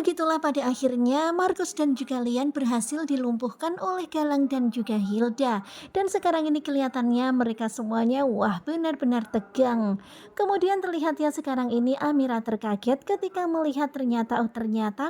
begitulah pada akhirnya Markus dan juga Lian berhasil dilumpuhkan oleh Galang dan juga Hilda. Dan sekarang ini kelihatannya mereka semuanya wah benar-benar tegang. Kemudian terlihat ya sekarang ini Amira terkaget ketika melihat ternyata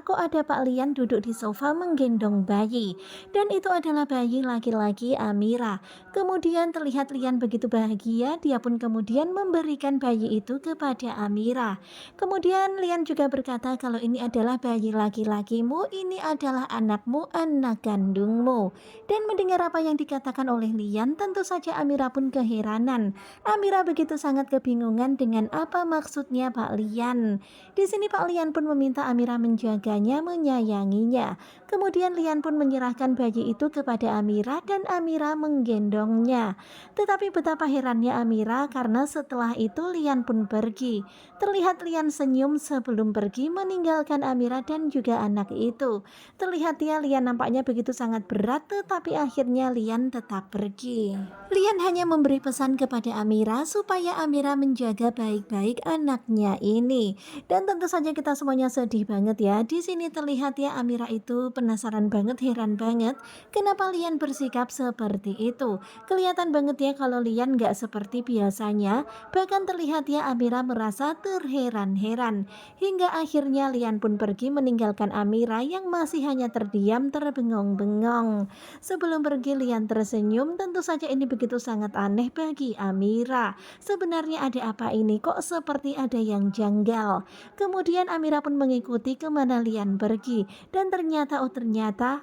kok ada Pak Lian duduk di sofa menggendong bayi. Dan itu adalah bayi laki-laki Amira. Kemudian terlihat Lian begitu bahagia, dia pun kemudian memberikan bayi itu kepada Amira. Kemudian Lian juga berkata kalau ini adalah bayi laki-lakimu, ini adalah anakmu, anak kandungmu. Dan mendengar apa yang dikatakan oleh Lian, tentu saja Amira pun keheranan. Amira begitu sangat kebingungan dengan apa maksudnya Pak Lian. Di sini Pak Lian pun meminta Amira menjaganya, menyayanginya. Kemudian Lian pun menyerahkan bayi itu kepada Amira dan Amira menggendongnya. Tetapi betapa herannya Amira karena setelah itu Lian pun pergi. Terlihat Lian senyum sebelum pergi meninggalkan Amira dan juga anak itu. Terlihat ya Lian nampaknya begitu sangat berat, tetapi akhirnya Lian tetap pergi. Lian hanya memberi pesan kepada Amira supaya Amira menjaga baik-baik anaknya ini. Dan tentu saja kita semuanya sedih banget ya. Di sini terlihat ya Amira itu penasaran banget, heran banget kenapa Lian bersikap seperti itu. Kelihatan banget ya kalau Lian gak seperti biasanya. Bahkan terlihat ya Amira merasa terheran-heran. Hingga akhirnya Lian pun pergi meninggalkan Amira yang masih hanya terdiam terbengong-bengong. Sebelum pergi Lian tersenyum, tentu saja ini begitu sangat aneh bagi Amira. Sebenarnya ada apa ini? Kok seperti ada yang janggal? Kemudian Amira pun mengikuti kemana Lian pergi. Dan ternyata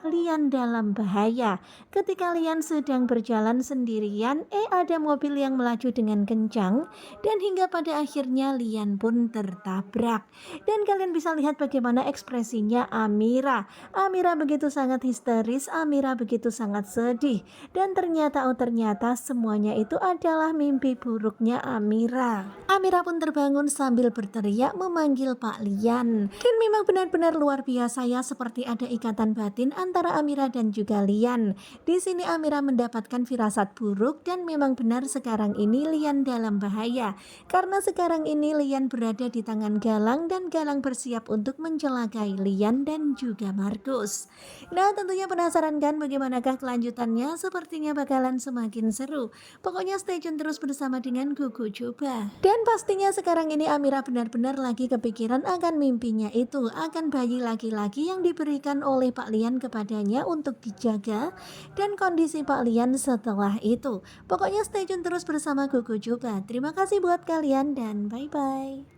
Lian dalam bahaya. Ketika Lian sedang berjalan sendirian, ada mobil yang melaju dengan kencang. Dan hingga pada akhirnya Lian pun tertabrak. Dan kalian bisa lihat bagaimana ekspresinya Amira. Amira begitu sangat histeris, Amira begitu sangat sedih. Dan ternyata semuanya itu adalah mimpi buruknya Amira. Amira pun terbangun sambil berteriak memanggil Pak Lian. Dan memang benar-benar luar biasa ya, seperti ada ikatan batin antara Amira dan juga Lian. Di sini Amira mendapatkan firasat buruk dan memang benar sekarang ini Lian dalam bahaya. Karena sekarang ini Lian berada di tangan Galang dan Galang bersiap untuk mencelakai Lian dan juga Markus. Nah tentunya penasaran kan bagaimanakah kelanjutannya? Sepertinya bakalan semakin seru. Pokoknya stay tune terus bersama dengan Gugu Coba. Dan pastinya sekarang ini Amira benar-benar lagi kepikiran akan mimpinya itu, akan bayi laki-laki yang diberikan oleh Pak Lian kepadanya untuk dijaga dan kondisi Pak Lian setelah itu. Pokoknya stay tune terus bersama Gugu Coba. Terima kasih buat kalian dan bye-bye.